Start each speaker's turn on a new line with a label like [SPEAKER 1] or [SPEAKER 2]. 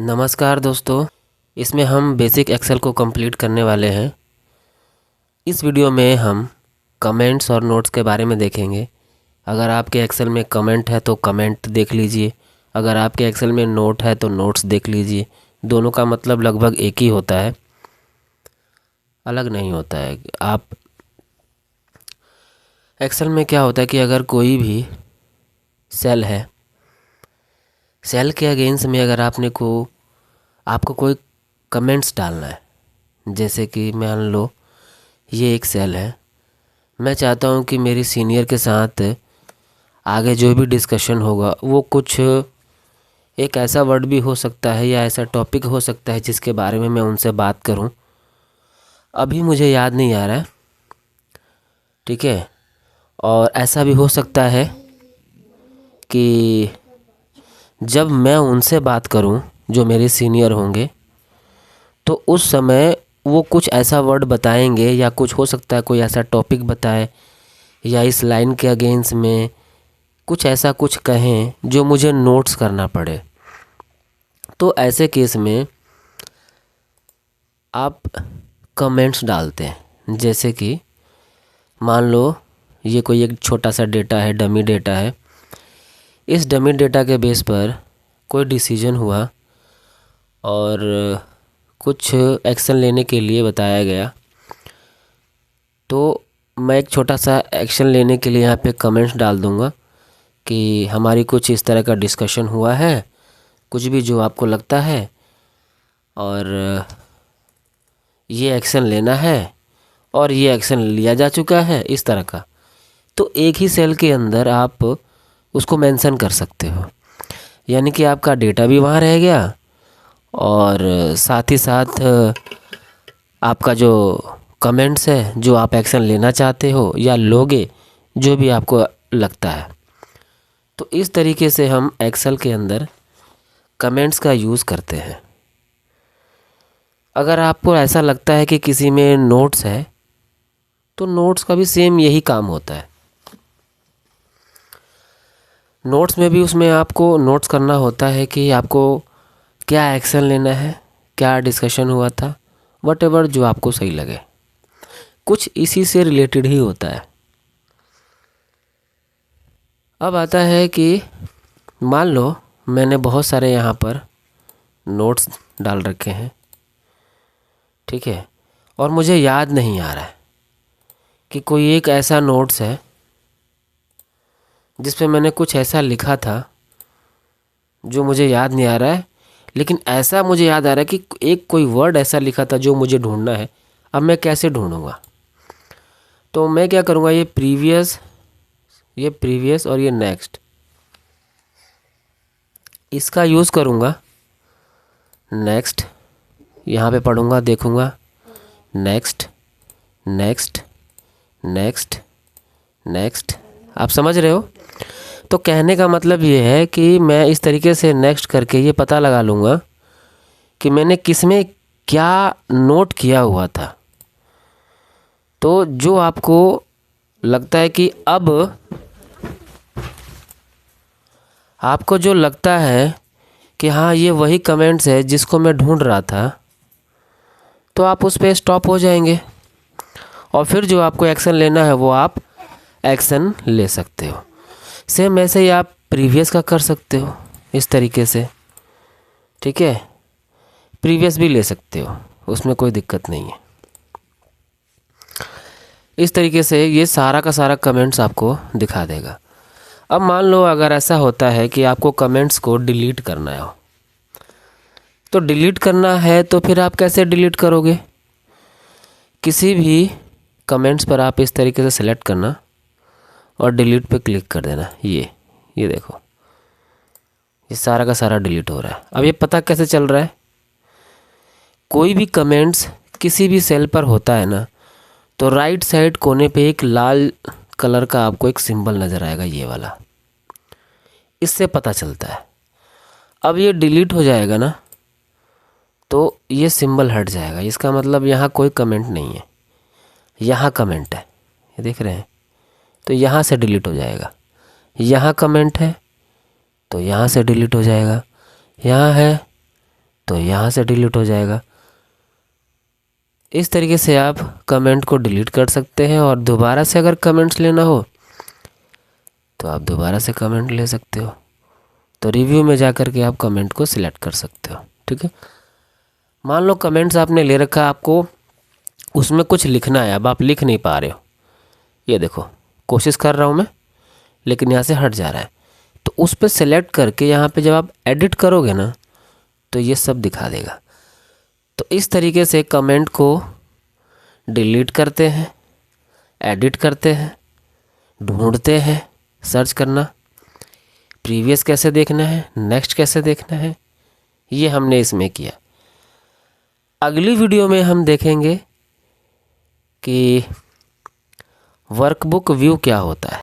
[SPEAKER 1] नमस्कार दोस्तों, इसमें हम बेसिक एक्सेल को कंप्लीट करने वाले हैं। इस वीडियो में हम कमेंट्स और नोट्स के बारे में देखेंगे। अगर आपके एक्सेल में कमेंट है तो कमेंट देख लीजिए, अगर आपके एक्सेल में नोट है तो नोट्स देख लीजिए। दोनों का मतलब लगभग एक ही होता है, अलग नहीं होता है। आप एक्सेल में क्या होता है कि अगर कोई भी सेल है, सेल के अगेंस्ट में अगर आपको कोई कमेंट्स डालना है, जैसे कि मान लो ये एक सेल है, मैं चाहता हूँ कि मेरी सीनियर के साथ आगे जो भी डिस्कशन होगा वो कुछ एक ऐसा वर्ड भी हो सकता है या ऐसा टॉपिक हो सकता है जिसके बारे में मैं उनसे बात करूँ। अभी मुझे याद नहीं आ रहा है, ठीक है। और ऐसा भी हो सकता है कि जब मैं उनसे बात करूं, जो मेरे सीनियर होंगे, तो उस समय वो कुछ ऐसा वर्ड बताएंगे या कुछ हो सकता है कोई ऐसा टॉपिक बताए या इस लाइन के अगेंस्ट में कुछ ऐसा कुछ कहें जो मुझे नोट्स करना पड़े। तो ऐसे केस में आप कमेंट्स डालते हैं। जैसे कि मान लो ये कोई एक छोटा सा डेटा है, डमी डेटा है। इस डमी डेटा के बेस पर कोई डिसीजन हुआ और कुछ एक्शन लेने के लिए बताया गया, तो मैं एक छोटा सा एक्शन लेने के लिए यहाँ पे कमेंट्स डाल दूँगा कि हमारी कुछ इस तरह का डिस्कशन हुआ है, कुछ भी जो आपको लगता है, और ये एक्शन लेना है और ये एक्शन लिया जा चुका है, इस तरह का। तो एक ही सेल के अंदर आप उसको मेंशन कर सकते हो, यानी कि आपका डेटा भी वहाँ रह गया और साथ ही साथ आपका जो कमेंट्स है, जो आप एक्शन लेना चाहते हो या लोगे, जो भी आपको लगता है। तो इस तरीके से हम एक्सेल के अंदर कमेंट्स का यूज़ करते हैं। अगर आपको ऐसा लगता है कि किसी में नोट्स है, तो नोट्स का भी सेम यही काम होता है। नोट्स में भी उसमें आपको नोट्स करना होता है कि आपको क्या एक्शन लेना है, क्या डिस्कशन हुआ था, वटेवर जो आपको सही लगे, कुछ इसी से रिलेटेड ही होता है। अब आता है कि मान लो मैंने बहुत सारे यहाँ पर नोट्स डाल रखे हैं, ठीक है, और मुझे याद नहीं आ रहा है कि कोई एक ऐसा नोट्स है जिस पे मैंने कुछ ऐसा लिखा था जो मुझे याद नहीं आ रहा है, लेकिन ऐसा मुझे याद आ रहा है कि एक कोई वर्ड ऐसा लिखा था जो मुझे ढूंढना है। अब मैं कैसे ढूंढूंगा? तो मैं क्या करूँगा, ये प्रीवियस और ये नेक्स्ट, इसका यूज़ करूँगा। नेक्स्ट यहाँ पे पढ़ूँगा, देखूँगा, नेक्स्ट नेक्स्ट नेक्स्ट नेक्स्ट। आप समझ रहे हो? तो कहने का मतलब ये है कि मैं इस तरीके से नेक्स्ट करके ये पता लगा लूँगा कि मैंने किस में क्या नोट किया हुआ था। तो जो आपको लगता है कि अब आपको जो लगता है कि हाँ ये वही कमेंट्स है जिसको मैं ढूंढ रहा था, तो आप उस पर स्टॉप हो जाएंगे और फिर जो आपको एक्शन लेना है वो आप एक्शन ले सकते हो। सेम ऐसे ही आप प्रीवियस का कर सकते हो इस तरीके से, ठीक है। प्रीवियस भी ले सकते हो, उसमें कोई दिक्कत नहीं है। इस तरीके से ये सारा का सारा कमेंट्स आपको दिखा देगा। अब मान लो अगर ऐसा होता है कि आपको कमेंट्स को डिलीट करना हो, तो डिलीट करना है तो फिर आप कैसे डिलीट करोगे? किसी भी कमेंट्स पर आप इस तरीके से सेलेक्ट करना और डिलीट पे क्लिक कर देना। ये देखो, ये सारा का सारा डिलीट हो रहा है। अब ये पता कैसे चल रहा है? कोई भी कमेंट्स किसी भी सेल पर होता है ना, तो राइट साइड कोने पे एक लाल कलर का आपको एक सिंबल नज़र आएगा, ये वाला, इससे पता चलता है। अब ये डिलीट हो जाएगा ना, तो ये सिंबल हट जाएगा। इसका मतलब यहाँ कोई कमेंट नहीं है, यहाँ कमेंट है, ये देख रहे हैं, तो यहाँ से डिलीट हो जाएगा। यहाँ कमेंट है तो यहाँ से डिलीट हो जाएगा, यहाँ है तो यहाँ से डिलीट हो जाएगा। इस तरीके से आप कमेंट को डिलीट कर सकते हैं। और दोबारा से अगर कमेंट्स लेना हो तो आप दोबारा से कमेंट ले सकते हो। तो रिव्यू में जा कर के आप कमेंट को सिलेक्ट कर सकते हो। ठीक है, मान लो कमेंट्स आपने ले रखा, आपको उसमें कुछ लिखना है, अब आप लिख नहीं पा रहे हो। ये देखो, कोशिश कर रहा हूँ मैं, लेकिन यहाँ से हट जा रहा है। तो उस पर सेलेक्ट करके यहाँ पे जब आप एडिट करोगे ना, तो ये सब दिखा देगा। तो इस तरीके से कमेंट को डिलीट करते हैं, एडिट करते हैं, ढूंढते हैं, सर्च करना, प्रीवियस कैसे देखना है, नेक्स्ट कैसे देखना है, ये हमने इसमें किया। अगली वीडियो में हम देखेंगे कि वर्कबुक व्यू क्या होता है।